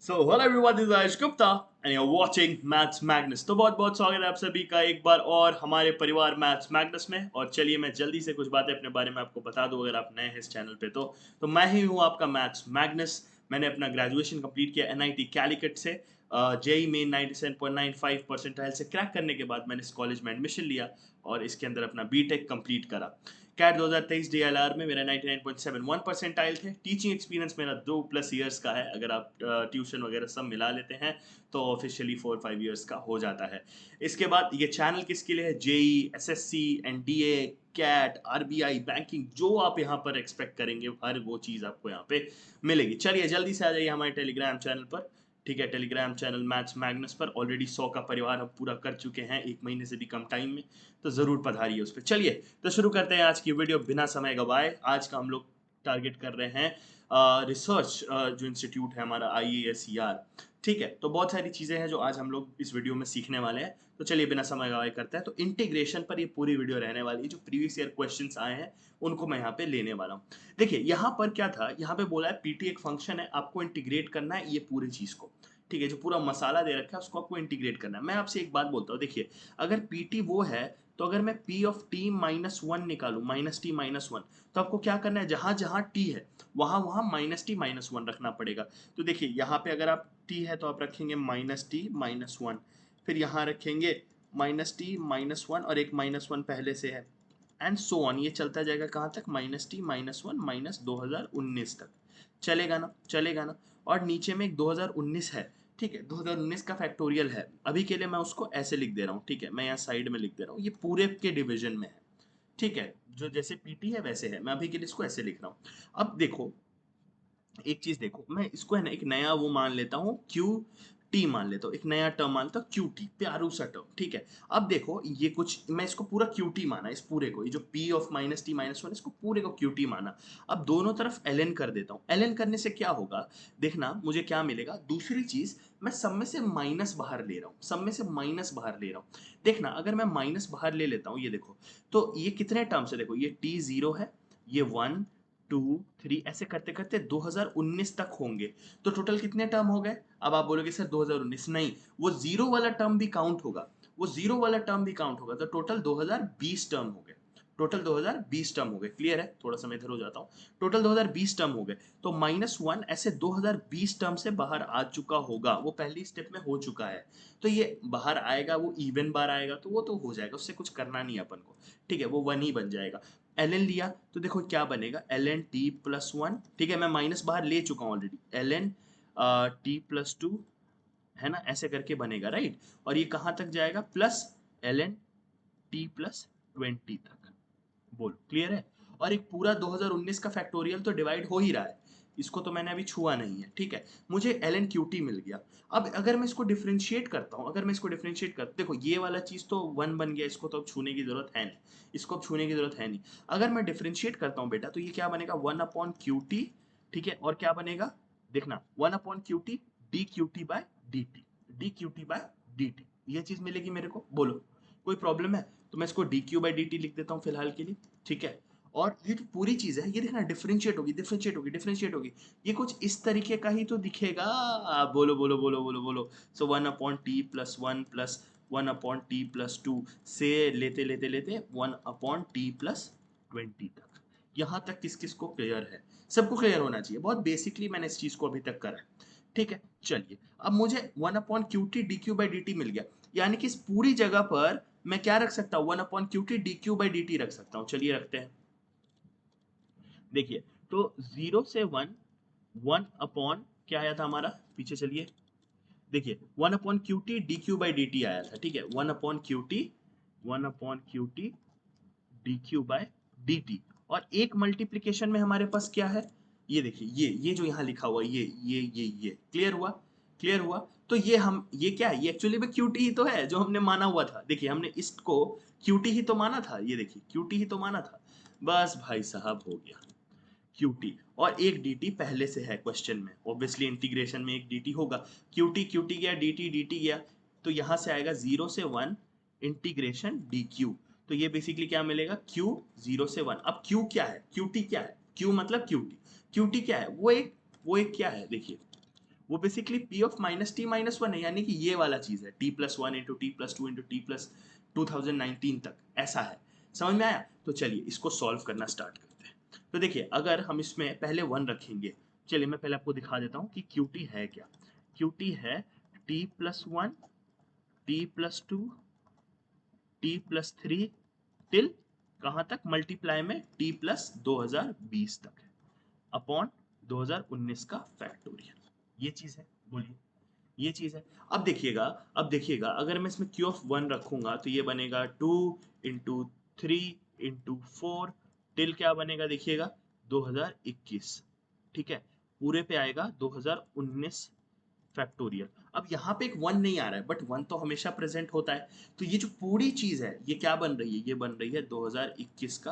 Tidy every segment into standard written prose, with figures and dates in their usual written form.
So, hello everyone, this is Ayush Gupta and you're watching Maths Magnus। तो बहुत बहुत स्वागत है आप सभी का एक बार और हमारे परिवार मैथ्स मैग्नस में। और चलिए मैं जल्दी से कुछ बातें अपने बारे में आपको बता दूं, अगर आप नए हैं इस चैनल पे तो मैं ही हूं आपका मैथ्स मैग्नस। मैंने अपना ग्रेजुएशन कंप्लीट किया एनआईटी कैलिकट से। जेई मेन 97.95 परसेंटाइल से क्रैक करने के बाद मैंने इस कॉलेज में एडमिशन लिया और इसके अंदर अपना बीटेक कंप्लीट करा। कैट 2023 डीएलआर में मेरा 99.71 परसेंटाइल थे। टीचिंग एक्सपीरियंस मेरा 2+ ईयर्स का है, अगर आप ट्यूशन वगैरह सब मिला लेते हैं तो ऑफिशियली 4-5 ईयर्स का हो जाता है। इसके बाद ये चैनल किसके लिए है? JE, SSC, NDA, CAT, RBI, banking, जो आप यहाँ पर एक्सपेक्ट करेंगे हर वो चीज़ आपको यहाँ पे मिलेगी। चलिए जल्दी से आ जाइए हमारे टेलीग्राम चैनल पर। ठीक है, टेलीग्राम चैनल मैथ्स मैग्नस पर ऑलरेडी 100 का परिवार हम पूरा कर चुके हैं 1 महीने से भी कम टाइम में, तो ज़रूर पधारिए उस पर। चलिए तो शुरू करते हैं आज की वीडियो बिना समय गवाए। आज का हम लोग टारगेट कर रहे हैं रिसर्च जो इंस्टीट्यूट है हमारा IASER। ठीक है, तो बहुत सारी चीज़ें हैं जो आज हम लोग इस वीडियो में सीखने वाले हैं। तो चलिए बिना समय गवाए करते हैं। तो इंटीग्रेशन पर ये पूरी वीडियो रहने वाली है। जो प्रीवियस ईयर क्वेश्चंस आए हैं उनको मैं यहाँ पे लेने वाला हूँ। देखिए यहाँ पर क्या था, यहाँ पे बोला है पीटी एक फंक्शन है, आपको इंटीग्रेट करना है ये पूरी चीज़ को। ठीक है, जो पूरा मसाला दे रखा है उसको आपको इंटीग्रेट करना है। मैं आपसे एक बात बोलता हूँ, देखिए अगर पीटी वो है तो अगर मैं P of T minus one निकालू, माइनस टी माइनस वन, तो आपको क्या करना है, जहां जहां टी है वहां वहां माइनस टी माइनस वन रखना पड़ेगा। तो देखिए यहाँ पे अगर आप टी है तो आप रखेंगे माइनस टी माइनस वन, फिर यहाँ रखेंगे माइनस टी माइनस वन और एक माइनस वन पहले से है, एंड सो ऑन। ये चलता जाएगा कहाँ तक? Minus T minus one minus 2019 तक। चलेगा ना? चलेगा ना? और नीचे में एक 2019 है। ठीक है, 2019 का फैक्टोरियल है। अभी के लिए मैं उसको ऐसे लिख दे रहा हूँ। ठीक है, मैं यहाँ साइड में लिख दे रहा हूँ, ये पूरे के डिवीजन में है। ठीक है, जो जैसे पीटी है वैसे है, मैं अभी के लिए इसको ऐसे लिख रहा हूँ। अब देखो एक चीज देखो, मैं इसको है ना एक नया वो मान लेता हूँ, क्यू टी मान लेता हूँ, एक नया टर्म मानता हूँ क्यू टी, प्यारू सा टर्म। ठीक है, अब देखो ये कुछ मैं इसको पूरा क्यू टी माना, इस पूरे को, ये जो P of minus T minus one, इसको पूरे को क्यू टी माना। अब दोनों तरफ एल एन कर देता हूँ। एल एन करने से क्या होगा, देखना मुझे क्या मिलेगा। दूसरी चीज, मैं सब में से माइनस बाहर ले रहा हूँ, सब में से माइनस बाहर ले रहा हूँ। देखना अगर मैं माइनस बाहर ले लेता हूँ, ये देखो, तो ये कितने टर्म्स है, देखो ये टी जीरो है, ये वन, टू, थ्री, ऐसे करते करते 2019 तक होंगे। तो टोटल कितने टर्म हो गए? अब आप बोलोगे सर 2019 नहीं, वो जीरो वाला टर्म भी काउंट होगा, वो जीरो वाला टर्म भी काउंट होगा, तो टोटल 2020 टर्म हो गए। टोटल 2020 टर्म हो गए। क्लियर है? थोड़ा सा मैं इधर हो जाता हूँ। टोटल 2020 टर्म हो गए, तो माइनस वन ऐसे 2020 टर्म से बाहर आ चुका होगा, वो पहली स्टेप में हो चुका है। तो ये बाहर आएगा, वो इवन बार आएगा, तो वो तो हो जाएगा, उससे कुछ करना नहीं है अपन को। ठीक है, वो वन ही बन जाएगा। एल एन लिया तो देखो क्या बनेगा, L N T plus one. ठीक है, मैं माइनस बाहर ले चुका हूँ already, L N T plus two, है ना, ऐसे करके बनेगा, राइट। और ये कहाँ तक जाएगा? Plus L N T plus 20 तक। बोलो क्लियर है? और एक पूरा 2019 का फैक्टोरियल तो डिवाइड हो ही रहा है, इसको तो मैंने अभी छुआ नहीं है। ठीक है, मुझे एल एन क्यू टी मिल गया। अब अगर मैं इसको डिफ्रेंशिएट करता हूँ, अगर मैं इसको डिफ्रेंशिएट कर, देखो ये वाला चीज़ तो वन बन गया, इसको तो अब छूने की जरूरत है नहीं, इसको अब छूने की जरूरत है नहीं। अगर मैं डिफ्रेंशिएट करता हूँ बेटा, तो ये क्या बनेगा? One upon Q T. ठीक है, और क्या बनेगा? देखना, one upon Q T D Q T by D T, D Q T by D T, ये चीज़ मिलेगी मेरे को। बोलो कोई प्रॉब्लम है? तो मैं इसको D Q by D T लिख देता हूँ फिलहाल के लिए। ठीक है, और ये जो पूरी चीज है ये देखना डिफरेंशिएट होगी, डिफरेंशिएट होगी, डिफरेंशिएट होगी, ये कुछ इस तरीके का ही तो दिखेगा। बोलो बोलो बोलो बोलो बोलो। So one upon T plus one upon T plus to से लेते लेते लेते वन अपॉन टी प्लस 20 तक। यहाँ तक किस किस को क्लियर है? सबको क्लियर होना चाहिए, बहुत बेसिकली मैंने इस चीज को अभी तक करा है। ठीक है, चलिए अब मुझे one upon Q T D Q by D T मिल गया, यानी कि इस पूरी जगह पर मैं क्या रख सकता हूँ? One upon Q T D Q by D T रख सकता हूँ। चलिए रखते हैं। देखिए, तो जीरो से वन, वन अपॉन क्या आया था हमारा, पीछे चलिए, देखिए one upon Q T D Q by D T आया था। ठीक है, one upon Q T, one upon Q T D Q by D T, और एक मल्टीप्लीकेशन में हमारे पास क्या है, ये देखिए, ये जो यहाँ लिखा हुआ, ये क्लियर हुआ? क्लियर हुआ? तो ये क्या है, ये एक्चुअली में क्यूटी ही तो है जो हमने माना हुआ था। देखिए हमने इसको क्यूटी ही तो माना था, ये देखिए क्यूटी ही तो माना था। बस भाई साहब हो गया क्यूटी, और एक dt पहले से है क्वेश्चन में, ऑब्वियसली इंटीग्रेशन में एक dt होगा। क्यूटी क्यूटी गया, dt गया, तो यहां से आएगा 0 से 1 इंटीग्रेशन dq। तो ये बेसिकली क्या मिलेगा, q 0 से 1। अब q क्या है, qt क्या है? q मतलब qt, qt क्या है? वो एक क्या है, देखिए वो basically p of minus T minus one है, यानी कि ये वाला चीज है, t plus one into T plus two into T plus 2019 तक, ऐसा है। समझ में आया? तो चलिए इसको सॉल्व करना स्टार्ट करते हैं। तो देखिए अगर हम इसमें पहले वन रखेंगे, चलिए मैं पहले आपको दिखा देता हूँ कि QT है क्या। QT है t plus one, t plus two, t plus three, till कहाँ तक, मल्टीप्लाई में t प्लस 2020 तक है, अपॉन 2019 का फैक्टोरियल। ये चीज है, बोलिए ये चीज है। अब देखिएगा अगर मैं इसमें q ऑफ वन रखूंगा तो ये बनेगा 2 into three into four, till क्या बनेगा देखिएगा 2021, ठीक है, पूरे पे आएगा 2019 फैक्टोरियल। अब यहाँ पे एक वन नहीं आ रहा है, बट वन तो हमेशा प्रेजेंट होता है, तो ये जो पूरी चीज है ये क्या बन रही है, ये बन रही है 2021 का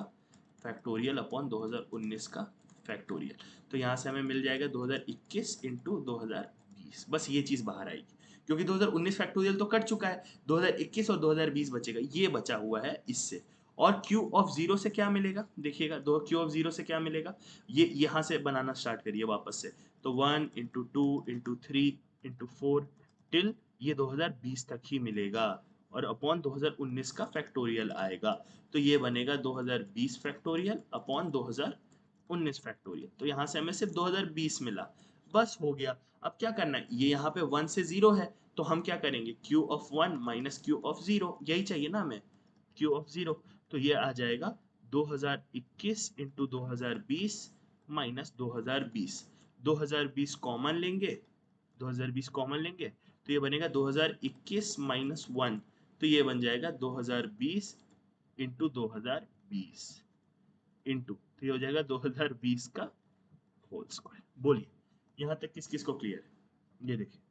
फैक्टोरियल अपॉन 2019 का फैक्टोरियल। तो यहाँ से हमें मिल जाएगा 2021 इंटू 2020, बस ये चीज बाहर आएगी, क्योंकि 2019 फैक्टोरियल तो कट चुका है, 2021 और 2020 बचेगा, ये बचा हुआ है इससे। और Q ऑफ जीरो से क्या मिलेगा देखिएगा, दो Q ऑफ जीरो से क्या मिलेगा, ये यहाँ से बनाना स्टार्ट करिए वापस से। तो one into two into three into four, till ये 2020 तक ही मिलेगा, और अपॉन 2019 का फैक्टोरियल आएगा। तो ये बनेगा 2020 फैक्टोरियल अपॉन 2019 फैक्टोरियल। तो यहाँ से हमें सिर्फ 2020 मिला, बस हो गया। अब क्या करना है, ये यहाँ पे वन से जीरो है, तो हम क्या करेंगे, Q of one minus Q of zero, यही चाहिए ना हमें, Q ऑफ जीरो। तो ये आ जाएगा 2021 इंटू 2020 माइनस 2020, 2020 कॉमन लेंगे, 2020 कॉमन लेंगे, तो ये बनेगा 2021 माइनस वन, तो ये बन जाएगा 2020 इंटू 2020 इंटू, तो ये हो जाएगा 2020 का होल स्क्वायर। बोलिए यहां तक किस किस को क्लियर है, ये देखिए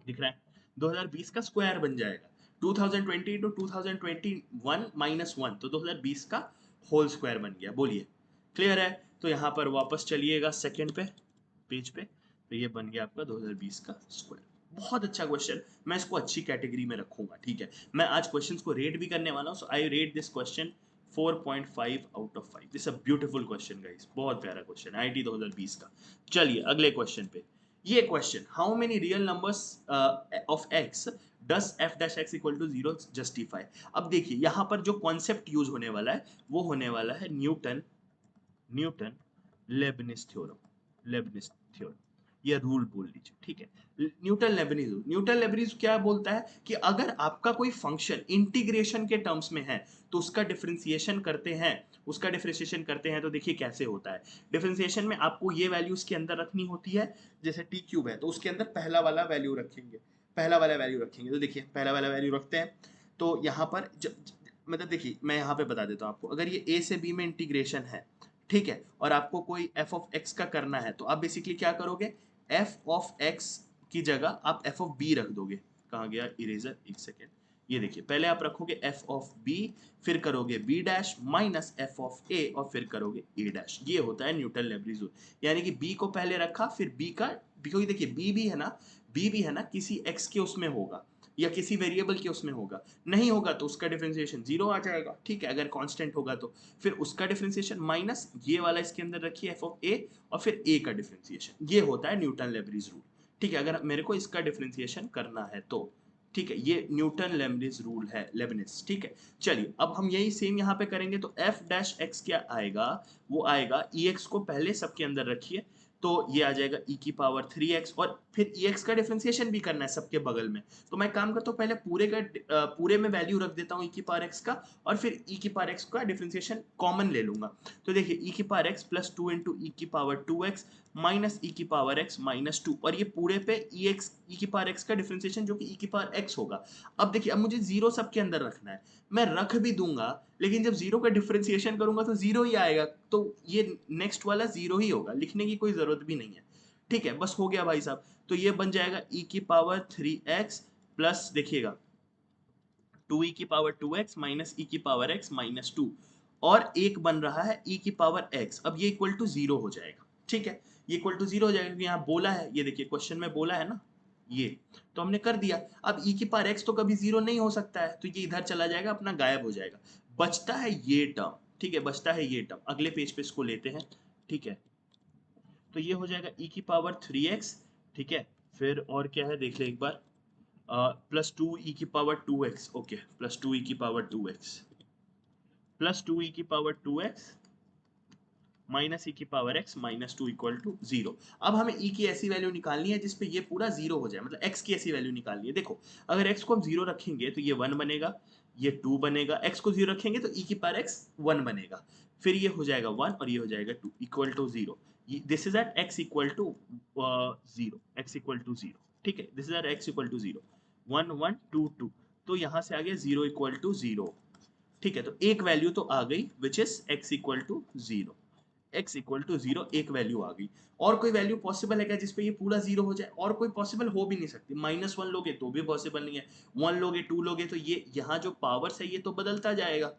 दिख रहा है, 2020 का स्क्वायर बन जाएगा 2020 टू 2021 माइनस वन, तो 2020 का होल स्क्वायर बन गया। बोलिए क्लियर है? तो यहाँ पर वापस चलिएगा सेकंड पे, पेज पे, तो ये बन गया आपका 2020 का स्क्वायर। बहुत अच्छा क्वेश्चन, मैं इसको अच्छी कैटेगरी में रखूंगा, ठीक है। मैं आज क्वेश्चंस को रेट भी करने वाला हूँ, so I rate this question 4.5 out of 5। This a beautiful question guys, बहुत प्यारा क्वेश्चन आईटी 2020 का। चलिए अगले क्वेश्चन पे, ये question, how many real numbers of x does f dash x equal to zero justify. अब देखिए यहाँ पर जो कॉन्सेप्ट यूज होने वाला है वो होने वाला है Newton Newton Lebanese theorem, Lebanese theorem या रूल बोल लीजिए, ठीक है। न्यूटन लेबनिज क्या बोलता है कि अगर आपका कोई फंक्शन इंटीग्रेशन के टर्म्स में है तो उसका डिफरेंशिएशन करते हैं, तो देखिए कैसे होता है। डिफरेंशिएशन में आपको ये वैल्यूज के अंदर रखनी होती है, जैसे टी क्यूब है तो उसके अंदर पहला वाला वैल्यू रखेंगे, तो देखिए पहला वाला वैल्यू रखते हैं। तो यहाँ पर मतलब देखिए मैं यहाँ पे बता देता हूँ आपको, अगर ये a से b में इंटीग्रेशन है, ठीक है, और आपको कोई f ऑफ x का करना है, तो आप बेसिकली क्या करोगे, f ऑफ x की जगह आप f ऑफ b रख दोगे। कहाँ गया इरेजर, एक सेकेंड, ये देखिए पहले आप रखोगे f ऑफ b, फिर करोगे b dash minus f of a, और फिर करोगे a डैश। ये होता है न्यूटन लेबनिज रूल, यानी कि b को पहले रखा, फिर b का, क्योंकि देखिए b भी है ना किसी x के उसमें होगा या किसी वेरिएबल के उसमें होगा, नहीं होगा तो उसका डिफरेंशिएशन जीरो आ जाएगा, ठीक है, अगर कांस्टेंट होगा तो फिर उसका डिफरेंशिएशन माइनस ये वाला इसके अंदर रखिए एफ ऑफ ए, और फिर ए का डिफरेंशिएशन। ये होता है न्यूटन लेबनिज रूल, ठीक है, अगर मेरे को इसका डिफरेंशिएशन करना है तो, ठीक है, ये न्यूटन लेबनिज रूल है, लेबनिज, ठीक है। चलिए अब हम यही सेम यहाँ पे करेंगे, तो एफ डैश एक्स क्या आएगा, वो आएगा ई एक्स को पहले सबके अंदर रखिए, तो ये आ जाएगा e की पावर 3x, और फिर ex का डिफरेंशिएशन भी करना है सबके बगल में, तो मैं काम करता हूँ पहले पूरे में वैल्यू रख देता हूँ e की पावर x का, और फिर e की पावर x का डिफरेंशिएशन कॉमन ले लूंगा। तो देखिए e की power x plus two into E की पावर 2x माइनस ई की पावर x माइनस टू, और ये पूरे पे e की पावर x का डिफरेंशिएशन जो कि e की पावर x होगा। अब देखिए अब मुझे जीरो सबके अंदर रखना है, मैं रख भी दूंगा, लेकिन जब जीरो का डिफरेंशिएशन करूंगा तो जीरो ही आएगा, तो ये नेक्स्ट वाला जीरो ही होगा, लिखने की कोई जरूरत भी नहीं है, ठीक है, बस हो गया भाई साहब। तो ये बन जाएगा e की पावर 3x प्लस देखिएगा 2e की पावर 2x माइनस e की पावर x माइनस टू, और एक बन रहा है e की पावर x, अब ये इक्वल टू जीरो हो जाएगा, ठीक है, ये इक्वल टू जीरो हो जाएगा क्योंकि यहाँ बोला है, ये देखिए क्वेश्चन में बोला है ना, ये तो हमने कर दिया। अब e की पावर x तो कभी जीरो नहीं हो सकता है, तो ये इधर चला जाएगा, अपना गायब हो जाएगा, बचता है ये टर्म, ठीक है, बचता है ये टर्म, अगले पेज पे इसको लेते हैं, ठीक है। तो ये हो जाएगा e की पावर 3x ठीक है, फिर और क्या है देख ले एक बार, प्लस टू ई की power two X, okay, plus two E की power two X, plus two E की power two X minus E की power X minus two equal to zero. अब हमें ई की ऐसी वैल्यू निकालनी है जिसपे ये पूरा जीरो हो जाए, मतलब एक्स की ऐसी वैल्यू निकालनी है। देखो अगर एक्स को हम जीरो रखेंगे तो ये वन बनेगा, ये टू बनेगा, एक्स को जीरो रखेंगे तो ई की पावर एक्स वन बनेगा, फिर ये हो जाएगा वन और ये हो जाएगा two equal to zero. This is at x equal to zero, x equal to zero, ठीक है, this is at x equal to zero, one one two two, तो यहाँ से आ गया जीरो इक्वल टू जीरो। ठीक है, तो एक वैल्यू तो आ गई which is x equal to zero, x equal to zero एक वैल्यू आ गई। और कोई वैल्यू पॉसिबल है क्या जिसपे ये पूरा जीरो हो जाए? और कोई पॉसिबल हो भी नहीं सकती। माइनस वन लोगे तो भी पॉसिबल नहीं है, वन लोगे टू लोगे तो ये यहाँ जो पावर्स है ये तो बदलता जाएगा,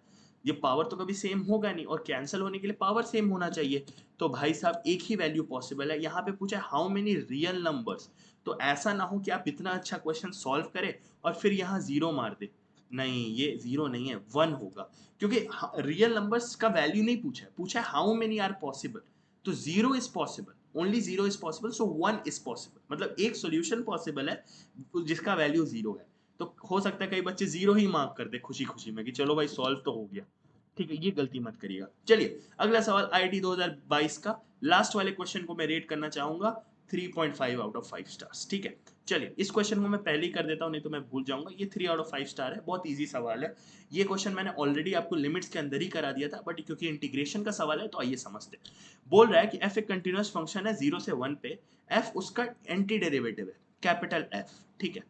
ये पावर तो कभी सेम होगा नहीं, और कैंसिल होने के लिए पावर सेम होना चाहिए। तो भाई साहब एक ही वैल्यू पॉसिबल है। यहाँ पे पूछा हाउ मेनी रियल नंबर्स, तो ऐसा ना हो कि आप इतना अच्छा क्वेश्चन सॉल्व करें और फिर यहाँ जीरो मार दे, नहीं ये जीरो नहीं है, वन होगा, क्योंकि रियल नंबर्स का वैल्यू नहीं पूछा है, पूछा है हाउ मेनी आर पॉसिबल। तो zero is possible, only zero is possible, so one is possible, मतलब एक सॉल्यूशन पॉसिबल है जिसका वैल्यू जीरो है। तो हो सकता है कई बच्चे जीरो ही मार्क कर दे खुशी खुशी में कि चलो भाई सॉल्व तो हो गया। ठीक है, ये गलती मत करिएगा। चलिए अगला सवाल आईआईटी 2022 का लास्ट वाले क्वेश्चन को मैं रेट करना चाहूंगा 3.5 आउट ऑफ 5 स्टार्स। ठीक है, चलिए इस क्वेश्चन को मैं पहले ही कर देता हूं, नहीं तो मैं भूल जाऊंगा। ये 3 आउट ऑफ 5 स्टार है, बहुत इजी सवाल है। ये क्वेश्चन मैंने ऑलरेडी आपको लिमिट्स के अंदर ही करा दिया था, बट क्योंकि इंटीग्रेशन का सवाल है तो आइए समझते हैं। बोल रहा है कि f एक कंटिन्यूअस फंक्शन है 0 से 1 पे, f उसका एंटी डेरिवेटिव है कैपिटल F। ठीक है,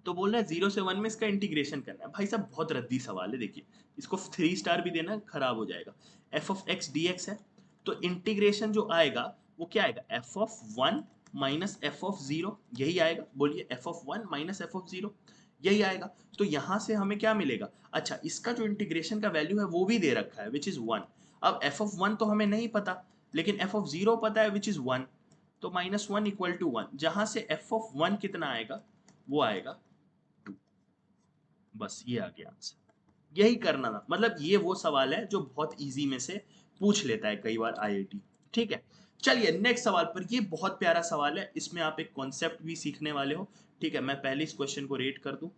तो बोल रहा है 0 से 1 में इसका इंटीग्रेशन करना है। भाई साहब बहुत रद्दी सवाल है, देखिए इसको 3 स्टार भी देना खराब हो जाएगा। f ऑफ x dx है, तो इंटीग्रेशन जो आएगा वो क्या आएगा, f of 1 minus f of 0, यही आएगा। बोलिए f of 1 minus f of 0, यही आएगा। तो यहां से हमें क्या मिलेगा, अच्छा इसका जो इंटीग्रेशन का वैल्यू है वो भी दे रखा है विच इज 1। अब f ऑफ 1 तो हमें नहीं पता, लेकिन f ऑफ 0 पता है विच इज 1, तो माइनस वन इक्वल टू 1, जहां से f ऑफ 1 कितना आएगा, वो आएगा 2। बस ये आ गया आंसर, यही करना था। मतलब ये वो सवाल है जो बहुत इजी में से पूछ लेता है कई बार आईआईटी। ठीक है, चलिए नेक्स्ट सवाल पर। ये बहुत प्यारा सवाल है, इसमें आप एक कॉन्सेप्ट भी सीखने वाले हो। ठीक है, मैं पहले इस क्वेश्चन को रेट कर दूं,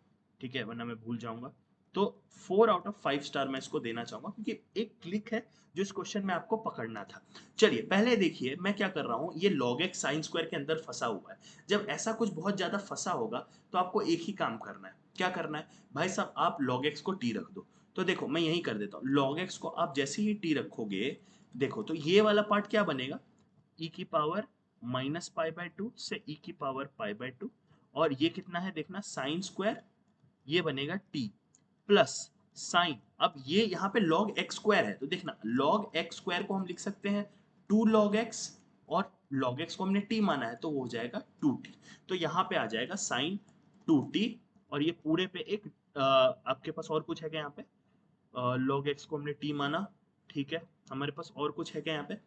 ठीक है, वरना मैं भूल जाऊंगा। तो 4 आउट ऑफ 5 स्टार मैं इसको देना चाहूंगा, क्योंकि एक क्लिक है जो इस क्वेश्चन में आपको पकड़ना था। चलिए पहले देखिए मैं क्या कर रहा हूँ, ये log x साइन स्क्वायर के अंदर फंसा हुआ है। जब ऐसा कुछ बहुत ज्यादा फंसा होगा तो आपको एक ही काम करना है। क्या करना है भाई साहब, आप log x को t रख दो। तो देखो मैं यही कर देता हूँ, log x को आप जैसे ही t रखोगे, देखो तो ये वाला पार्ट क्या बनेगा, e की power minus pi by two से e की पावर पाई बाय टू, और ये कितना है देखना साइन स्क्वायर, ये बनेगा t प्लस साइन। अब ये यहाँ पे log x स्क्वायर है, तो देखना log x स्क्वायर को हम लिख सकते हैं 2 log x, और log x को हमने t माना है तो वो हो जाएगा 2t। तो यहाँ पे आ जाएगा साइन 2t, और ये पूरे पे एक आपके पास और कुछ है क्या यहाँ पे, log x को हमने t माना, ठीक है, हमारे पास और कुछ है क्या यहाँ पे,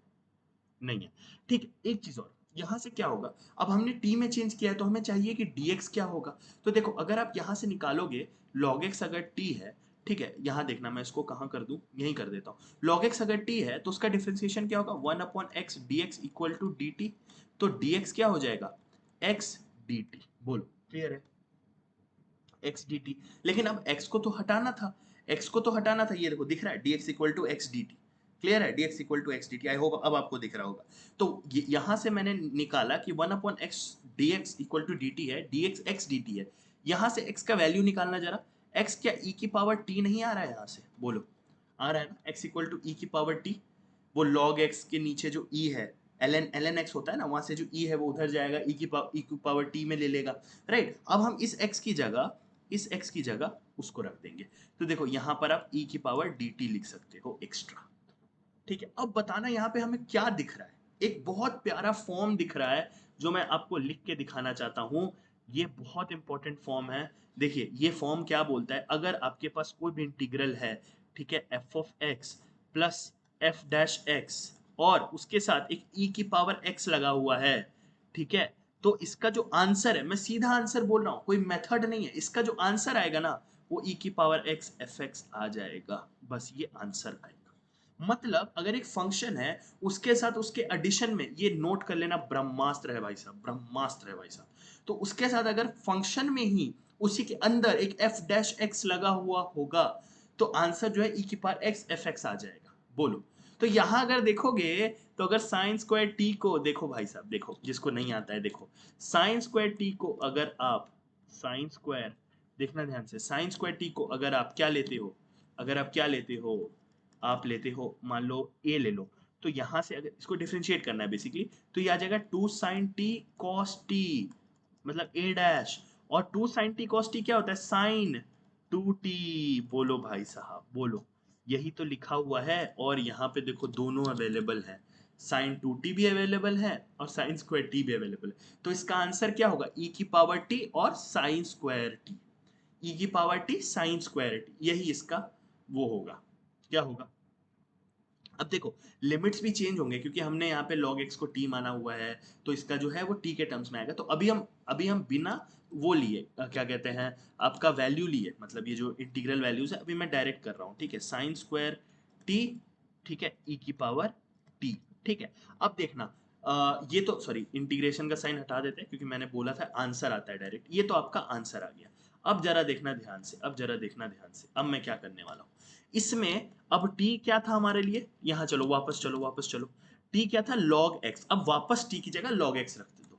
नहीं है। ठीक है, एक चीज और, यहाँ से क्या होगा, अब हमने t में चेंज किया है तो हमें चाहिए कि dx क्या होगा। तो देखो अगर आप यहाँ से निकालोगे log x अगर t है, ठीक है, यहाँ देखना मैं इसको कहाँ कर दूं, यहीं कर देता हूँ। log x अगर t है तो उसका डिफरेंशिएशन क्या होगा, 1 upon x dx equal to dt। तो dx क्या हो जाएगा, x dt। बोलो क्लियर है, x dt। लेकिन अब x को तो हटाना था, x को तो हटाना था, ये देखो दिख रहा है dx equal to x dt। Clear है, dx equal to x dt, I hope अब आपको दिख रहा होगा। तो यहां से मैंने निकाला कि 1 upon x dx equal to dt है, dx x dt है। यहां से x का वैल्यू निकालना जरा, x क्या e की पावर t नहीं आ रहा है यहाँ से, बोलो आ रहा है ना, x इक्वल टू e की पावर t। वो log x के नीचे जो e है, ln x होता है ना, वहां से जो e है वो उधर जाएगा, e की पावर t में ले लेगा, राइट। अब हम इस x की जगह, इस x की जगह उसको रख देंगे। तो देखो यहाँ पर आप e की पावर dt लिख सकते हो एक्स्ट्रा। ठीक है, अब बताना यहाँ पे हमें क्या दिख रहा है, एक बहुत प्यारा फॉर्म दिख रहा है जो मैं आपको लिख के दिखाना चाहता हूँ। ये बहुत इंपॉर्टेंट फॉर्म है। देखिए ये फॉर्म क्या बोलता है, अगर आपके पास कोई भी इंटीग्रल है, ठीक है, f of x plus f dash x, और उसके साथ एक e की पावर x लगा हुआ है, ठीक है, तो इसका जो आंसर है, मैं सीधा आंसर बोल रहा हूँ, कोई मेथड नहीं है, इसका जो आंसर आएगा ना वो e की पावर x fx आ जाएगा, बस ये आंसर आएगा। मतलब अगर एक फंक्शन है उसके साथ उसके एडिशन में, ये नोट कर लेना, ब्रह्मास्त्र है भाई साहब, ब्रह्मास्त्र है भाई साहब। तो उसके साथ अगर फंक्शन में ही उसी के अंदर एक एफ डैश एक्स लगा हुआ होगा तो आंसर जो है ई की पावर एक्स एफ एक्स आ जाएगा। बोलो। तो यहां अगर देखोगे तो अगर साइन स्क्वायर टी को देखो भाई साहब, देखो जिसको नहीं आता है देखो, साइन स्क्वायर टी को अगर आप साइन स्क्वायर, देखना ध्यान से, साइन स्क्वायर टी को अगर आप क्या लेते हो, अगर आप क्या लेते हो, आप लेते हो मान लो ए ले लो, तो यहां से अगर इसको डिफरेंशिएट करना है बेसिकली, तो ये आ जाएगा two sine t cos t, मतलब ए डैश, और two sine t cos t क्या होता है, साइन टू टी। बोलो भाई साहब बोलो, यही तो लिखा हुआ है। और यहाँ पे देखो दोनों अवेलेबल है, साइन टू टी भी अवेलेबल है और साइन स्क्वायर टी भी अवेलेबल है। तो इसका आंसर क्या होगा, ई की पावर टी और साइन स्क्वायर टी, ई की power T sine square T, यही इसका वो होगा, क्या होगा। अब देखो लिमिट्स भी चेंज होंगे क्योंकि हमने यहाँ पे log x को t माना हुआ है, तो इसका जो है वो t के टर्म्स में आएगा। तो अभी हम बिना वो लिए क्या कहते हैं आपका वैल्यू लिए, मतलब ये जो इंटीग्रल वैल्यूज है अभी मैं डायरेक्ट कर रहा हूँ, ठीक है, साइन स्क्वायर t, ठीक है, e की पावर t, ठीक है। अब देखना ये तो सॉरी इंटीग्रेशन का साइन हटा देते हैं क्योंकि मैंने बोला था आंसर आता है डायरेक्ट, ये तो आपका आंसर आ गया। अब जरा देखना ध्यान से, अब जरा देखना ध्यान से, अब मैं क्या करने वाला हूँ इसमें। अब t क्या था हमारे लिए, यहाँ चलो वापस चलो वापस चलो, t क्या था log x, अब वापस t की जगह log x रख दो,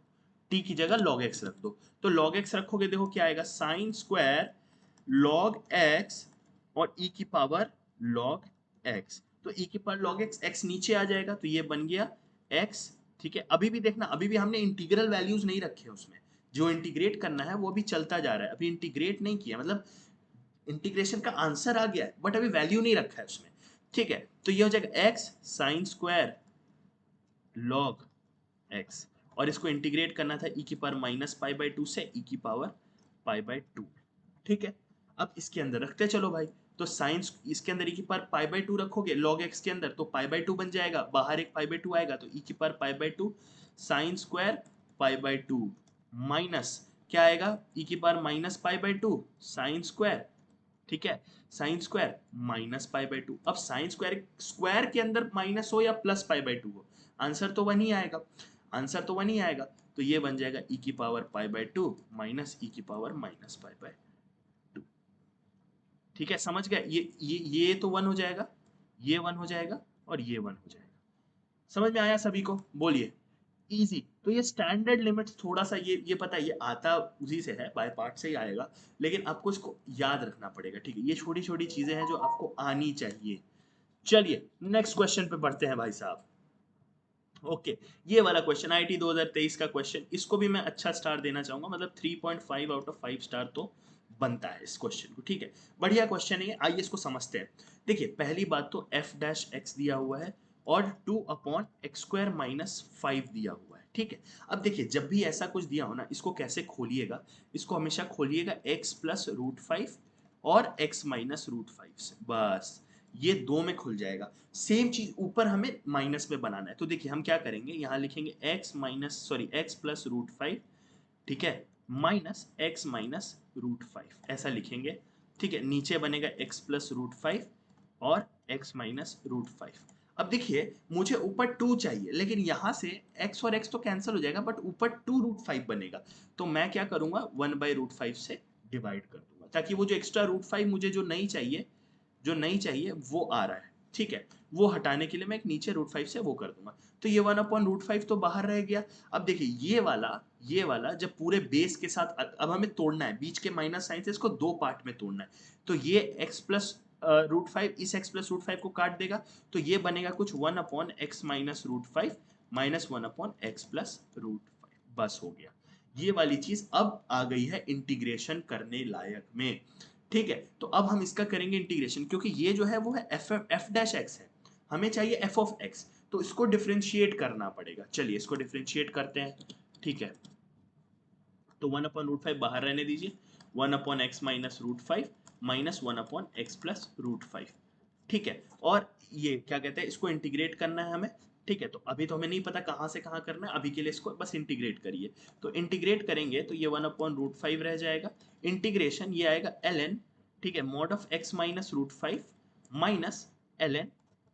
t की जगह log x रख दो। तो log x रखोगे देखो क्या आएगा, साइन स्क्वायर log x और e की पावर log x, तो e की पावर log x, x नीचे आ जाएगा तो ये बन गया x, ठीक है। अभी भी देखना, अभी भी हमने इंटीग्रल वैल्यूज नहीं रखे उसमें, जो इंटीग्रेट करना है वो भी चलता जा रहा है, अभी इंटीग्रेट नहीं किया, मतलब इंटीग्रेशन का आंसर आ गया है बट अभी वैल्यू नहीं रखा है उसमें, ठीक है। तो ये हो जाएगा x sine square log x, और इसको इंटीग्रेट करना था e की power minus pi by two से e की पावर पाई बाई टू, ठीक है। अब इसके अंदर रखते चलो भाई, तो साइंस इसके अंदर e की पावर पाई बाई टू रखोगे log x के अंदर तो पाई बाई टू बन जाएगा, बाहर एक पाई बाई टू आएगा तो e की power pi by two sine square pi by two minus क्या आएगा, e की power minus pi by two sine square, ठीक है, sine square minus pi by two. अब साइन स्क्वायर स्क्वायर के अंदर माइनस हो या प्लस पाई बाई टू हो, आंसर तो वन ही आएगा, आंसर तो वन ही आएगा। तो ये बन जाएगा e की power pi by two minus e की power minus pi by two, ठीक है, समझ गए। ये तो वन हो जाएगा, ये वन हो जाएगा और ये वन हो जाएगा। समझ में आया सभी को, बोलिए। इजी। तो ये स्टैंडर्ड लिमिट्स थोड़ा सा ये पता है, ये आता उसी से है, बाय पार्ट से ही आएगा, लेकिन आपको इसको याद रखना पड़ेगा, ठीक है। ये छोटी छोटी चीजें हैं जो आपको आनी चाहिए। चलिए नेक्स्ट क्वेश्चन पे बढ़ते हैं भाई साहब। ओके, ये वाला क्वेश्चन आईटी 2023 का क्वेश्चन, इसको भी मैं अच्छा स्टार देना चाहूंगा, मतलब 3.5 आउट ऑफ 5 स्टार तो बनता है इस क्वेश्चन को, ठीक है। बढ़िया क्वेश्चन है, आइए इसको समझते हैं। देखिए पहली बात तो f डैश x दिया हुआ है और 2 अपॉन एक्स स्क्वायर माइनस 5 दिया हुआ है, ठीक है। अब देखिए जब भी ऐसा कुछ दिया हो ना, इसको कैसे खोलिएगा, इसको हमेशा खोलिएगा x प्लस रूट 5 और x माइनस रूट 5 से, बस ये दो में खुल जाएगा। सेम चीज ऊपर हमें माइनस में बनाना है, तो देखिए हम क्या करेंगे, यहाँ लिखेंगे x minus sorry x plus root 5, ठीक है, माइनस x माइनस रूट 5 ऐसा लिखेंगे, ठीक है। नीचे बनेगा x प्लस रूट 5 और x माइनस रूट 5। अब देखिए मुझे ऊपर 2 चाहिए, लेकिन यहाँ से x और x तो कैंसिल हो जाएगा बट ऊपर 2 रूट 5 बनेगा, तो मैं क्या करूंगा 1 बाई रूट 5 से डिवाइड कर दूंगा, ताकि वो जो एक्स्ट्रा रूट 5 मुझे जो नहीं चाहिए, जो नहीं चाहिए वो आ रहा है, ठीक है, वो हटाने के लिए मैं एक नीचे रूट 5 से वो कर दूंगा। तो ये 1 अपॉन रूट 5 तो बाहर रह गया। अब देखिए ये वाला जब पूरे बेस के साथ अब हमें तोड़ना है, बीच के माइनस साइन से इसको दो पार्ट में तोड़ना है, तो ये x प्लस रूट 5 इस x प्लस रूट 5 को काट देगा, तो ये बनेगा कुछ 1 upon x minus root 5 minus 1 upon x plus root 5, बस हो गया। ये वाली चीज अब आ गई है इंटीग्रेशन करने लायक में, ठीक है। तो अब हम इसका करेंगे इंटीग्रेशन, क्योंकि ये जो है वो है एफ डैश एक्स है, हमें चाहिए एफ ऑफ एक्स, तो इसको डिफ्रेंशिएट करना पड़ेगा। चलिए इसको डिफ्रेंशिएट करते हैं, ठीक है। तो 1 अपॉन रूट 5 बाहर रहने दीजिए, 1 upon x minus root 5 minus 1 upon x plus root 5, ठीक है। और ये क्या कहते हैं, इसको इंटीग्रेट करना है हमें, ठीक है। तो अभी तो हमें नहीं पता कहाँ से कहाँ करना है, अभी के लिए इसको बस इंटीग्रेट करिए। तो इंटीग्रेट करेंगे तो ये 1 अपॉन रूट 5 रह जाएगा, इंटीग्रेशन ये आएगा ln, ठीक है, mod of x minus root 5 minus ln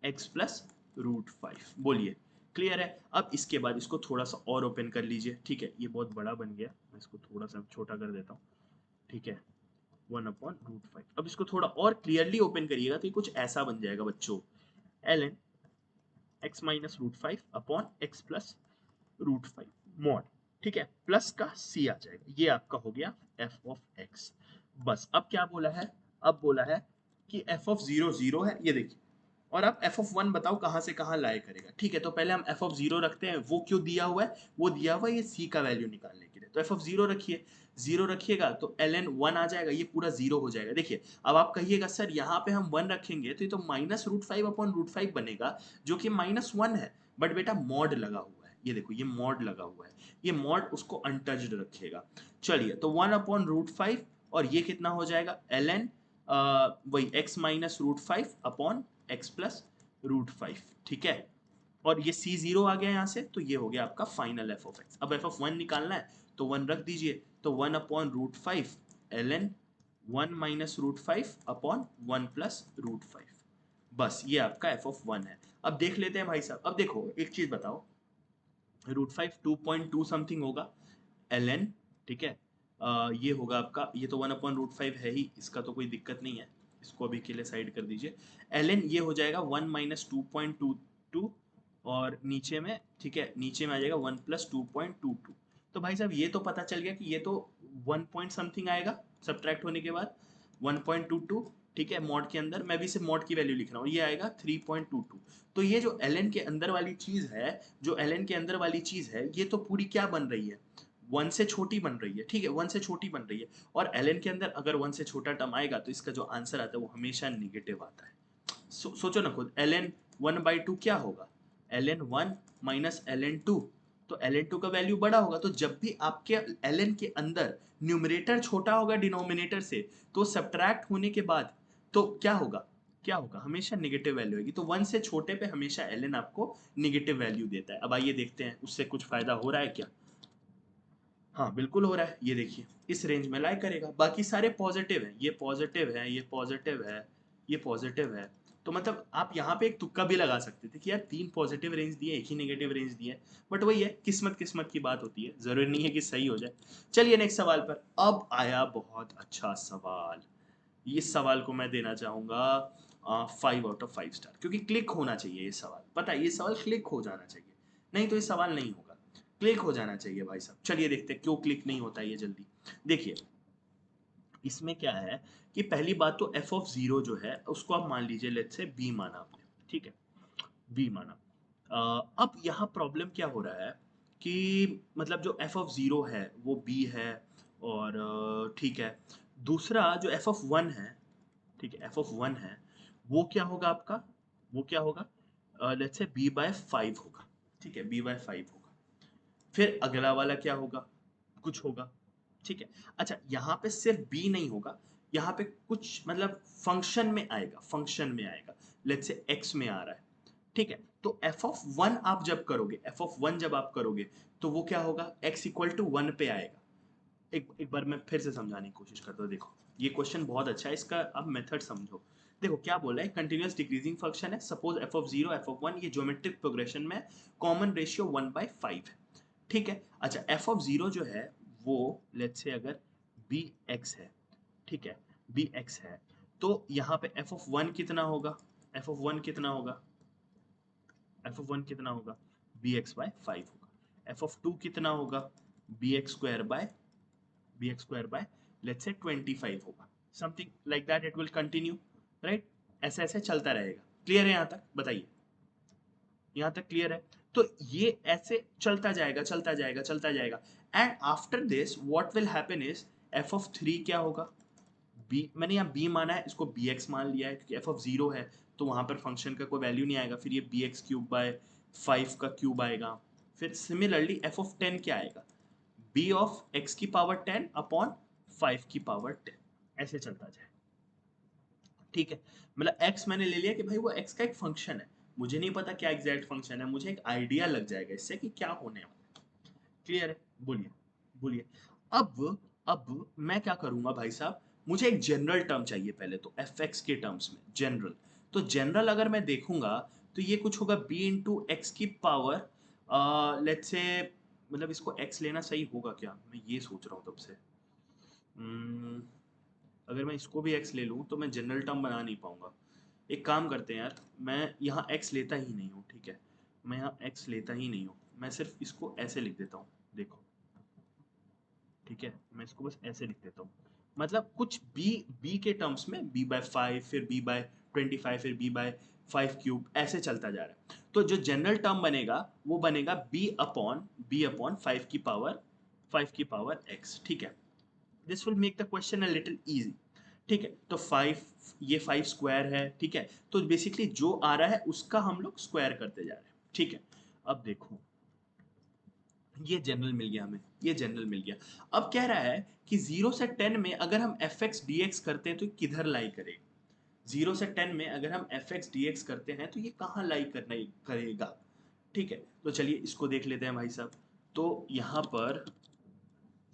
x plus root 5। बोलिए क्लियर है? अब इसके बाद इसको थोड़ा सा और ओपन कर लीजिए, ठीक है, ये बहुत बड़ा बन गया, मैं इसको थोड़ा सा छोटा कर देता हूँ, ठीक है, 1/√5। अब इसको थोड़ा और क्लियरली ओपन करिएगा तो ये कुछ ऐसा बन जाएगा बच्चों, ln x minus root 5 upon x plus root 5 mod, ठीक है, प्लस का c आ जाएगा, ये आपका हो गया f ऑफ x। बस अब क्या बोला है, अब बोला है कि f ऑफ 0 0 है, ये देखिए, और आप f ऑफ 1 बताओ कहाँ से कहाँ लाए करेगा, ठीक है, तो पहले हम f ऑफ 0 रखते हैं, वो क्यों दिया हुआ है, वो दिया हुआ है ये c का वैल्यू निकालने के लिए, तो f ऑफ 0 रखिए, 0 रखिएगा तो ln 1 आ जाएगा, ये पूरा 0 हो जाएगा। देखिए अब आप कहिएगा सर यहाँ पे हम 1 रखेंगे तो ये तो माइनस रूट 5 अपॉन रूट 5 बनेगा, जो कि -1 है, बट बेटा मॉड लगा हुआ है, ये देखो ये मॉड लगा हुआ है, ये मॉड उसको अनटच्ड रखेगा। चलिए तो 1/√5 और ये कितना हो जाएगा ln वही x minus root 5 upon x plus root 5, ठीक है, और ये c0 आ गया यहाँ से, तो ये हो गया आपका फाइनल f ऑफ x। अब f ऑफ 1 निकालना है तो 1 रख दीजिए, तो 1/√5 ln 1 minus root 5 upon 1 plus root 5, बस ये आपका f ऑफ 1 है। अब देख लेते हैं भाई साहब, अब देखो एक चीज बताओ, रूट 5 2.2 समथिंग होगा ln, ठीक है, ये होगा आपका, ये तो 1/√5 है ही, इसका तो कोई दिक्कत नहीं है, इसको अभी के लिए साइड कर दीजिए। ln ये हो जाएगा 1 माइनस 2.22 और नीचे में, ठीक है, नीचे में आ जाएगा 1 प्लस 2.22। तो भाई साहब ये तो पता चल गया कि ये तो 1 पॉइंट समथिंग आएगा सब्ट्रैक्ट होने के बाद 1.22, ठीक है, मॉड के अंदर, मैं भी सिर्फ मॉड की वैल्यू लिख रहा हूँ, ये आएगा 3.22। तो ये जो ln के अंदर वाली चीज है, जो ln के अंदर वाली चीज है, ये तो पूरी क्या बन रही है, 1 से छोटी बन रही है, ठीक है, 1 से छोटी बन रही है, और ln के अंदर अगर 1 से छोटा टर्म आएगा तो इसका जो आंसर आता है वो हमेशा निगेटिव आता है। सोचो ना खुद, ln 1/2 क्या होगा, ln 1 माइनस ln 2, तो ln 2 का वैल्यू बड़ा होगा, तो जब भी आपके ln के अंदर न्यूमरेटर छोटा होगा डिनोमिनेटर से, तो सब्ट्रैक्ट होने के बाद तो क्या होगा, क्या होगा, हमेशा नेगेटिव वैल्यू होगी, तो 1 से छोटे पे हमेशा ln आपको नेगेटिव वैल्यू देता है। अब आइए देखते हैं उससे कुछ फायदा हो रहा है क्या। हाँ बिल्कुल हो रहा है, ये देखिए इस रेंज में लाई करेगा, बाकी सारे पॉजिटिव हैं, ये पॉजिटिव है, ये पॉजिटिव है, ये पॉजिटिव है, तो मतलब आप यहाँ पे एक तुक्का भी लगा सकते थे कि यार 3 पॉजिटिव रेंज दिए, एक ही नेगेटिव रेंज दिए, बट वही है, किस्मत किस्मत की बात होती है, जरूरी नहीं है कि सही हो जाए। चलिए नेक्स्ट सवाल पर, अब आया बहुत अच्छा सवाल, इस सवाल को मैं देना चाहूंगा 5/5 स्टार, क्योंकि क्लिक होना चाहिए ये सवाल, पता है ये सवाल क्लिक हो जाना चाहिए, नहीं तो ये सवाल नहीं होगा, क्लिक हो जाना चाहिए भाई साहब। चलिए देखते हैं क्यों क्लिक नहीं होता है ये जल्दी। देखिए इसमें क्या है कि पहली बात तो f ऑफ 0 जो है उसको आप मान लीजिए, लेट्स से b माना आपने, ठीक है, b माना। अब यहाँ प्रॉब्लम क्या हो रहा है कि मतलब जो f ऑफ 0 है वो b है, और ठीक है, दूसरा जो f ऑफ 1 है, ठीक है, f ऑफ 1 है, वो क्या होगा आपका, वो क्या होगा, लेट्स से b/5 होगा, ठीक है, b/5 होगा, फिर अगला वाला क्या होगा, कुछ होगा, ठीक है। अच्छा यहाँ पे सिर्फ b नहीं होगा, यहाँ पे कुछ मतलब फंक्शन में आएगा, फंक्शन में आएगा, लेट्स से x में आ रहा है, ठीक है, तो f ऑफ 1 आप जब करोगे, f ऑफ 1 जब आप करोगे तो वो क्या होगा, x इक्वल टू 1 पे आएगा। एक बार मैं फिर से समझाने की कोशिश करता हूँ, देखो ये क्वेश्चन बहुत अच्छा है, इसका अब मेथड समझो। देखो क्या बोला है, कंटिन्यूअस डिक्रीजिंग फंक्शन है, suppose f of 0 f of 1 ये ज्योमेट्रिक प्रोग्रेशन में कॉमन रेशियो 1/5 है, ठीक है। अच्छा f ऑफ 0 जो है वो लेट्स से अगर bx है, ठीक है, bx है, तो यहाँ पे f ऑफ 1 कितना होगा, f ऑफ 1 कितना होगा, f ऑफ 1 कितना होगा, bx/5 होगा, f ऑफ 2 कितना होगा, bx² by let's say 25 होगा, something like that it will continue, right, ऐसे ऐसे चलता रहेगा। क्लियर है यहाँ तक, बताइए यहाँ तक क्लियर है, तो ये ऐसे चलता जाएगा चलता जाएगा चलता जाएगा, and after this what will happen is f of 3 क्या होगा, b, मैंने यहाँ b माना है, इसको bx मान लिया है क्योंकि f ऑफ 0 है, तो वहां पर फंक्शन का कोई वैल्यू नहीं आएगा, फिर ये bx³ by 5 का क्यूब आएगा, फिर सिमिलरली f ऑफ 10 क्या आएगा, b ऑफ x की पावर 10 अपॉन 5 की पावर 10, ऐसे चलता जाए, ठीक है। मतलब x मैंने ले लिया कि भाई वो x का एक फंक्शन है, मुझे नहीं पता क्या एग्जैक्ट फंक्शन है, मुझे एक आइडिया लग जाएगा इससे कि क्या होने वाला है। क्लियर है, बोलिए बोलिए। अब मैं क्या करूंगा भाई साहब, मुझे एक जनरल टर्म चाहिए पहले तो, एफ एक्स के टर्म्स में जनरल, तो जनरल अगर मैं देखूंगा तो ये कुछ होगा b इंटू एक्स की पावर, लेट्स से, मतलब इसको x लेना सही होगा क्या, मैं ये सोच रहा हूँ तब से। Hmm, अगर मैं इसको भी x ले लूँ तो मैं जनरल टर्म बना नहीं पाऊंगा। एक काम करते हैं यार, मैं यहाँ x लेता ही नहीं हूँ, ठीक है, मैं यहाँ x लेता ही नहीं हूँ, मैं सिर्फ इसको ऐसे लिख देता हूँ, देखो, ठीक है, मैं इसको बस ऐसे लिख देता हूँ, मतलब कुछ b के टर्म्स में b/5, फिर b/25, फिर b/5 क्यूब, ऐसे चलता जा रहा है। तो जो जनरल टर्म बनेगा वो बनेगा b/5 की पावर x, ठीक है। This will make the question a little easy, ठीक है। तो 5, ये 5 स्क्वायर है, ठीक है, तो बेसिकली जो आ रहा है उसका हम लोग स्क्वायर करते जा रहे हैं, ठीक है। अब देखो, ये जनरल मिल गया हमें, ये जनरल मिल गया। अब कह रहा है कि 0 से 10 में अगर हम एफ एक्स डी एक्स करते हैं तो किधर लाई करेगा। 0 से 10 में अगर हम एफ एक्स डी एक्स करते हैं तो ये कहाँ लाई करना करेगा, ठीक है। तो चलिए इसको देख लेते हैं भाई साहब। तो यहाँ पर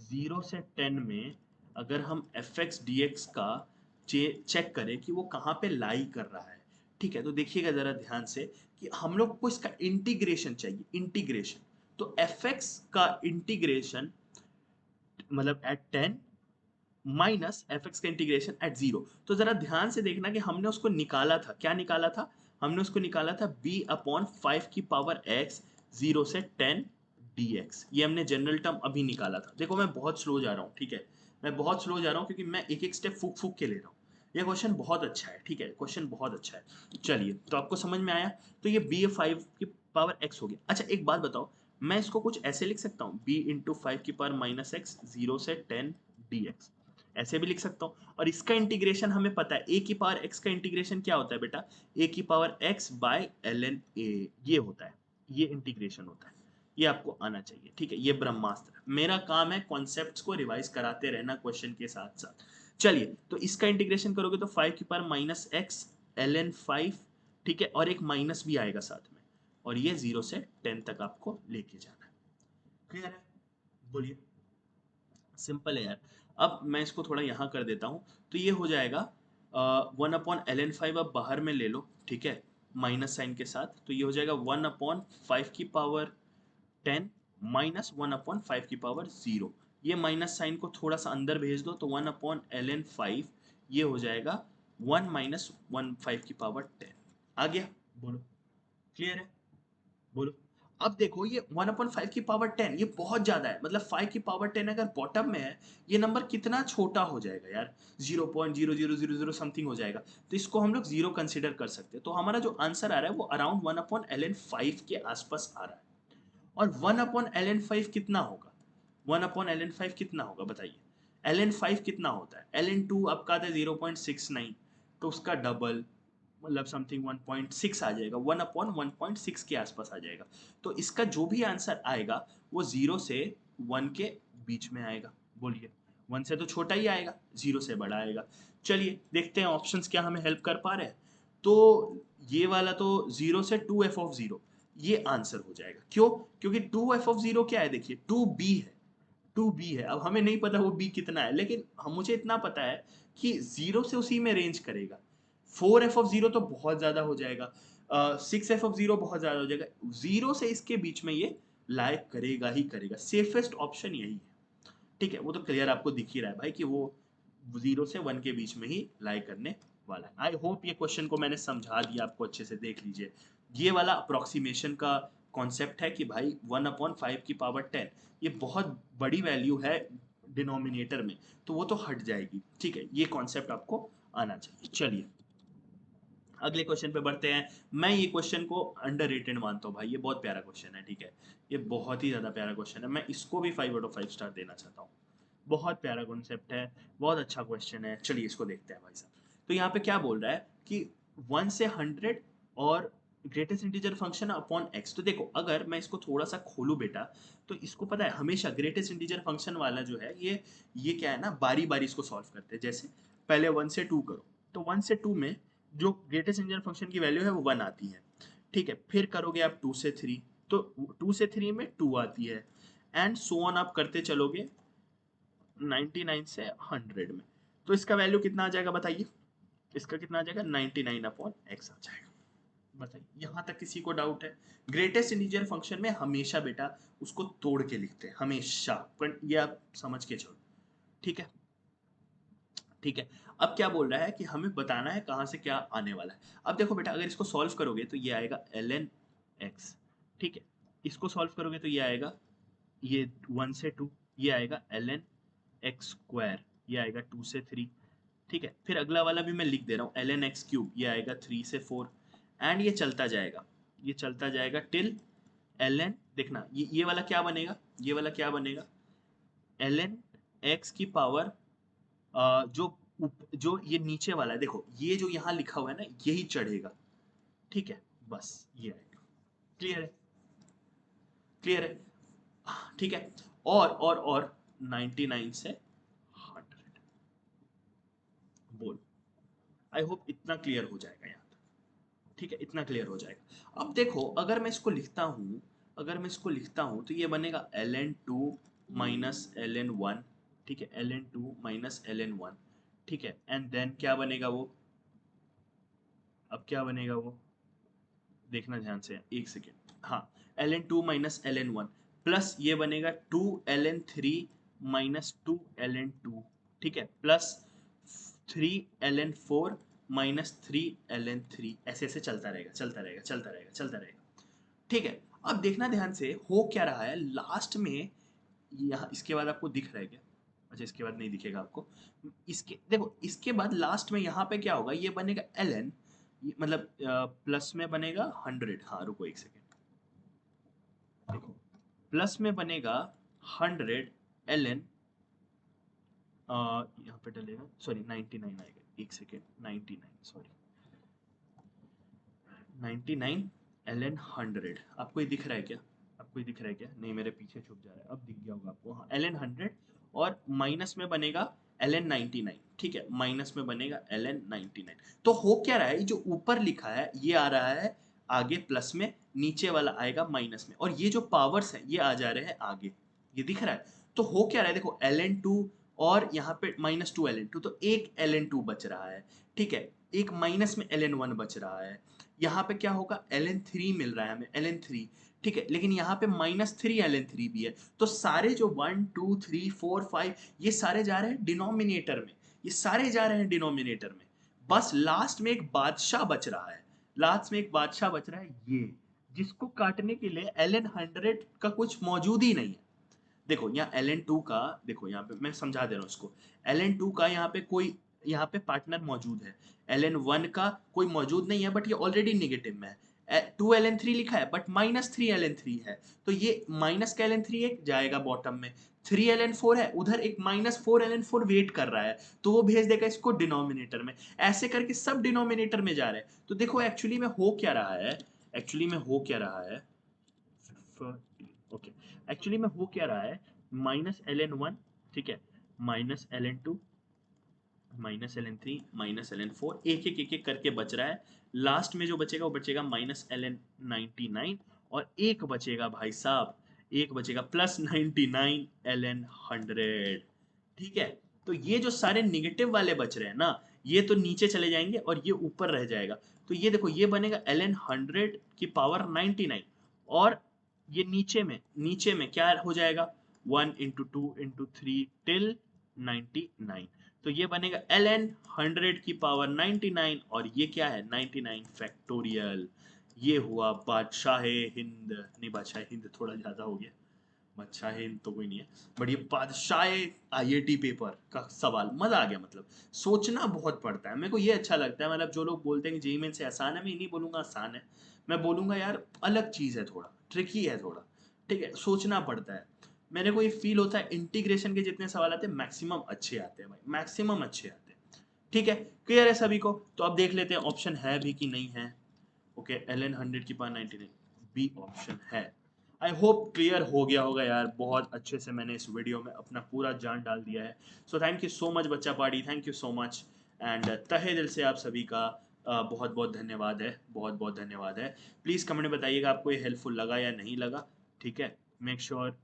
0 से 10 में अगर हम एफ एक्स डी एक्स का चेक करें कि वो कहाँ पे लाई कर रहा है, ठीक है, तो देखिएगा ज़रा ध्यान से कि हम लोग को इसका इंटीग्रेशन चाहिए, इंटीग्रेशन। तो एफ एक्स का इंटीग्रेशन मतलब एट 10 माइनस एफ एक्स का इंटीग्रेशन एट 0। तो ज़रा ध्यान से देखना कि हमने उसको निकाला था, क्या निकाला था, हमने उसको निकाला था b/5 की पावर x 0 से 10 dx। ये हमने जनरल टर्म अभी निकाला था। देखो मैं बहुत स्लो जा रहा हूँ, ठीक है, मैं बहुत स्लो जा रहा हूँ क्योंकि मैं एक एक स्टेप फूक फूक के ले रहा हूँ। ये क्वेश्चन बहुत अच्छा है, ठीक है, क्वेश्चन बहुत अच्छा है। चलिए, तो आपको समझ में आया। तो ये b/5 की पावर x हो गया। अच्छा एक बात बताओ, मैं इसको कुछ ऐसे लिख सकता हूँ, b/5 की पावर माइनस एक्स 0 से 10 dx, ऐसे भी लिख सकता हूँ। और इसका इंटीग्रेशन हमें पता है, a की पावर x का इंटीग्रेशन क्या होता है बेटा, a की power x by ln a, ये होता है, ये इंटीग्रेशन होता है। ये आपको आना चाहिए, ठीक है, ये ब्रह्मास्त्र। मेरा काम है कॉन्सेप्ट्स को रिवाइज कराते रहना क्वेश्चन के साथ साथ। चलिए, तो इसका इंटीग्रेशन करोगे तो 5 की पावर माइनस एक्स ln 5, ठीक है, और एक माइनस भी आएगा साथ में, और ये 0 से 10 तक आपको लेके जाना है। क्लियर है, बोलिए। सिंपल है यार। अब मैं इसको थोड़ा यहाँ कर देता हूँ, तो ये हो जाएगा 1/ln 5, अब बाहर में ले लो, ठीक है, माइनस साइन के साथ, तो ये हो जाएगा 1/5 की पावर 10 माइनस 1/5 की पावर 0। ये माइनस साइन को थोड़ा सा अंदर भेज दो तो 1/ln 5 ये हो जाएगा 1 माइनस 1/5 की पावर 10। आ गया, बोलो, क्लियर है, बोलो। अब देखो ये 1/5 की पावर 10 ये बहुत ज्यादा है, मतलब 5 की पावर 10 अगर बॉटम में है, ये नंबर कितना छोटा हो जाएगा यार, 0.0000 समथिंग हो जाएगा। तो इसको हम लोग जीरो कंसिडर कर सकते हैं। तो हमारा जो आंसर आ रहा है वो अराउंड 1/ln 5 के आसपास आ रहा है। और 1/ln 5 कितना होगा, 1/ln 5 कितना होगा बताइए। ln 5 कितना होता है, ln 2 आपका आता है 0.69, तो उसका डबल, मतलब समथिंग 1.6 आ जाएगा, 1/1.6 के आसपास आ जाएगा। तो इसका जो भी आंसर आएगा वो 0 से 1 के बीच में आएगा। बोलिए, 1 से तो छोटा ही आएगा, 0 से बड़ा आएगा। चलिए देखते हैं ऑप्शंस क्या हमें हेल्प कर पा रहे हैं। तो ये वाला तो 0 से 2f(0), ये आंसर हो जाएगा। क्यों, क्योंकि 2f(0) क्या है, देखिए 2b है, 2b है। अब हमें नहीं पता वो b कितना है, लेकिन हम मुझे इतना पता है कि 0 से उसी में रेंज करेगा। 4f(0) तो बहुत ज़्यादा हो जाएगा, 6f(0) बहुत ज़्यादा हो जाएगा, 0 से इसके बीच में ये लाइक करेगा ही करेगा। सेफेस्ट ऑप्शन यही है, ठीक है। वो तो क्लियर आपको दिख ही रहा है भाई कि वो 0 से 1 के बीच में ही लाई करने वाला है। आई होप ये क्वेश्चन को मैंने समझा दिया आपको, अच्छे से देख लीजिए। ये वाला अप्रोक्सीमेशन का कॉन्सेप्ट है कि भाई 1/5 की पावर 10 ये बहुत बड़ी वैल्यू है डिनोमिनेटर में, तो वो तो हट जाएगी, ठीक है, ये कॉन्सेप्ट आपको आना चाहिए। चलिए अगले क्वेश्चन पे बढ़ते हैं। मैं ये क्वेश्चन को अंडररेटेड मानता हूँ भाई, ये बहुत प्यारा क्वेश्चन है, ठीक है, ये बहुत ही ज़्यादा प्यारा क्वेश्चन है, मैं इसको भी 5/5 स्टार देना चाहता हूँ। बहुत प्यारा कॉन्सेप्ट है, बहुत अच्छा क्वेश्चन है। चलिए इसको देखते हैं भाई साहब। तो यहाँ पे क्या बोल रहा है कि 1 से 100 और greatest integer function upon x. तो देखो अगर मैं इसको थोड़ा सा खोलूँ बेटा, तो इसको पता है हमेशा ग्रेटेस्ट इंटीजर फंक्शन वाला जो है ये क्या है ना, बारी बारी इसको सॉल्व करते हैं। जैसे पहले 1 से 2 करो, तो 1 से 2 में जो ग्रेटेस्ट इंटीजर फंक्शन की वैल्यू है वो 1 आती है, ठीक है। फिर करोगे आप 2 से 3, तो 2 से 3 में 2 आती है, एंड सो ऑन आप करते चलोगे 99 से 100 में। तो इसका वैल्यू कितना आ जाएगा बताइए, इसका कितना आ जाएगा 99/x आ जाएगा। बताइए यहाँ तक किसी को डाउट है? ग्रेटेस्ट इंटीजर फंक्शन में हमेशा बेटा उसको तोड़ के लिखते हैं हमेशा, पर ये आप समझ के चलो। ठीक है, ठीक है। अब क्या बोल रहा है कि हमें बताना है कहाँ से क्या आने वाला है। अब देखो बेटा, अगर इसको सॉल्व करोगे तो ये आएगा ln x। ठीक है, इसको सॉल्व करोगे तो ये आएगा, ये 1 से 2, ये आएगा ln x स्क्वायर, ये आएगा 2 से 3। ठीक है, फिर अगला वाला भी मैं लिख दे रहा हूँ, ln x क्यूब, ये आएगा 3 से 4, एंड ये चलता जाएगा, ये चलता जाएगा टिल ln, देखना ये वाला क्या बनेगा, ये वाला क्या बनेगा, ln x की पावर जो जो ये नीचे वाला है, देखो ये जो यहाँ लिखा हुआ है ना, यही चढ़ेगा। ठीक है, बस ये आएगा। क्लियर है? क्लियर है? ठीक है। और 99 से 100 बोल। आई होप इतना क्लियर हो जाएगा यहाँ तक। ठीक है, इतना क्लियर हो जाएगा। अब देखो, अगर मैं इसको लिखता हूँ, अगर मैं इसको लिखता हूँ तो ये बनेगा ln2 माइनस ln1। ठीक है, ln2 माइनस ln1। ठीक है, एंड देन क्या बनेगा वो, अब क्या बनेगा वो, देखना ध्यान से, एक सेकेंड। हाँ, ln2 माइनस ln1 प्लस ये बनेगा 2 ln3 माइनस 2 ln2। ठीक है, प्लस 3 ln4 माइनस 3 ln3, ऐसे ऐसे चलता रहेगा, चलता रहेगा, चलता रहेगा, चलता रहेगा। ठीक है, अब देखना ध्यान से हो क्या रहा है लास्ट में। यहाँ इसके बाद आपको दिख रहा है क्या? अच्छा, इसके बाद नहीं दिखेगा आपको। इसके देखो, इसके बाद लास्ट में यहाँ पे क्या होगा, ये बनेगा ln, मतलब प्लस में बनेगा 100। हाँ रुको एक सेकेंड, देखो प्लस में बनेगा 100 ln, यहाँ पे डलेगा, सॉरी 99 आएगा, एक सेकेंड, 99 सॉरी 99 ln 100। आपको ये दिख रहा है क्या? आपको ये दिख रहा है क्या? नहीं, मेरे पीछे छुप जा रहा है, अब दिख गया होगा आपको। हाँ, ln 100 और माइनस में बनेगा ln 99। ठीक है, माइनस में बनेगा ln 99। तो हो क्या रहा है, जो ऊपर लिखा है ये आ रहा है आगे प्लस में, नीचे वाला आएगा माइनस में, और ये जो पावर्स है ये आ जा रहे हैं आगे। ये दिख रहा है? तो हो क्या रहा है, देखो ln2 और यहाँ पे -2 ln2, तो एक ln2 बच रहा है। ठीक है, एक माइनस में ln1 बच रहा है। यहाँ पे क्या होगा, ln3 मिल रहा है हमें, ln3। ठीक है, लेकिन यहाँ पे -3 ln3 भी है। तो सारे जो 1 2 3 4 5 ये सारे जा रहे हैं डिनोमिनेटर में, ये सारे जा रहे हैं डिनोमिनेटर में। बस लास्ट में एक बादशाह बच रहा है, लास्ट में एक बादशाह बच रहा है, ये जिसको काटने के लिए ln 100 का कुछ मौजूद ही नहीं है। देखो यहाँ ln2 का, देखो यहाँ पे मैं समझा दे रहा हूँ इसको। ln2 का यहाँ पे कोई, यहाँ पे पार्टनर मौजूद है। ln1 का कोई मौजूद नहीं है, बट ये ऑलरेडी निगेटिव में है। 2 ln3 लिखा है बट -3 ln3 है, तो ये माइनस का ln3 एक जाएगा बॉटम में। 3 ln4 है, उधर एक -4 ln4 वेट कर रहा है, तो वो भेज देगा इसको डिनोमिनेटर में। ऐसे करके सब डिनोमिनेटर में जा रहे हैं। तो देखो एक्चुअली में हो क्या रहा है, एक्चुअली में हो क्या रहा है, ओके, एक्चुअली में हो क्या रहा है, -ln1, ठीक है, -ln2 -ln3 -ln4, एक एक करके बच रहा है। लास्ट में जो बचेगा वो बचेगा -ln99, और एक बचेगा भाई साहब, एक बचेगा +99 ln 100। ठीक है, तो ये जो सारे निगेटिव वाले बच रहे हैं ना, ये तो नीचे चले जाएंगे और ये ऊपर रह जाएगा। तो ये देखो, ये बनेगा ln 100 की पावर 99, और ये नीचे में क्या हो जाएगा, 1 इंटू 2 इंटू 3 टिल 99। तो ये बनेगा ln 100 की पावर 99, और ये क्या है 99 फैक्टोरियल। ये हुआ बादशाह हिंद, नहीं बादशाह हिंद थोड़ा ज्यादा हो गया, बादशाह हिंद तो कोई नहीं है, बट ये बादशाह आईआईटी पेपर का सवाल मजा आ गया। मतलब सोचना बहुत पड़ता है, मेरे को ये अच्छा लगता है। मतलब जो लोग बोलते हैं कि जेईई मेन से आसान है, मैं नहीं बोलूंगा आसान है, मैं बोलूंगा यार अलग चीज है, थोड़ा ट्रिकी है थोड़ा। ठीक है, सोचना पड़ता है। मेरे को ये फील होता है इंटीग्रेशन के जितने सवाल आते हैं मैक्सिमम अच्छे आते हैं भाई, मैक्सिमम अच्छे आते हैं। ठीक है, क्लियर है सभी को? तो अब देख लेते हैं ऑप्शन है भी कि नहीं है। ओके, ln 100 की पावर 99, बी ऑप्शन है। आई होप क्लियर हो गया होगा यार, बहुत अच्छे से मैंने इस वीडियो में अपना पूरा जान डाल दिया है। So thank you so much बच्चा party, thank you so much, and तहे दिल से आप सभी का बहुत बहुत धन्यवाद है, बहुत बहुत धन्यवाद है। प्लीज़ कमेंट में बताइएगा आपको ये हेल्पफुल लगा या नहीं लगा। ठीक है, मेक श्योर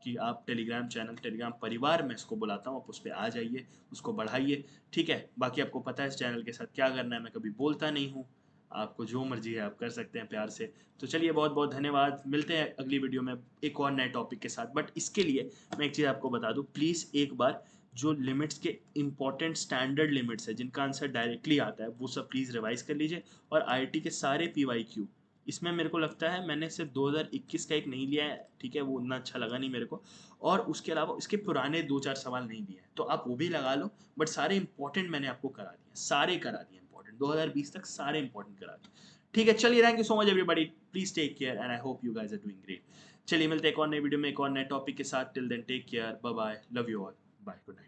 कि आप टेलीग्राम परिवार में इसको बुलाता हूँ, आप उस पे आ जाइए, उसको बढ़ाइए, ठीक है? बाकी आपको पता है इस चैनल के साथ क्या करना है, मैं कभी बोलता नहीं हूँ, आपको जो मर्ज़ी है आप कर सकते हैं प्यार से। तो चलिए बहुत-बहुत धन्यवाद, मिलते हैं अगली वीडियो में एक और नए टॉपिक के साथ। बट इसके लिए मैं एक चीज़ आपको बता दूँ, प्लीज़ एक बार जो लिमिट्स के इम्पोर्टेंट स्टैंडर्ड लिमिट्स है, जिनका आंसर डायरेक्टली आता है, वो सब प्लीज़ रिवाइज़ कर लीजिए। और आईआईटी के सारे पीवाईक्यू, इसमें मेरे को लगता है मैंने सिर्फ 2021 का एक नहीं लिया है, ठीक है? वो उतना अच्छा लगा नहीं मेरे को, और उसके अलावा इसके पुराने 2-4 सवाल नहीं दिए हैं, तो आप वो भी लगा लो। बट सारे इंपॉर्टेंट मैंने आपको करा दिए, सारे करा दिए इंपॉर्टेंट, 2020 तक सारे इंपॉर्टेंट करा दिए। ठीक है, चलिए, thank you so much everybody, please take care and I hope you guys are doing great. चलिए मिलते हैं एक और नई वीडियो में एक और नए टॉपिक के साथ। Till then take care, bye bye, love you all, bye, good night.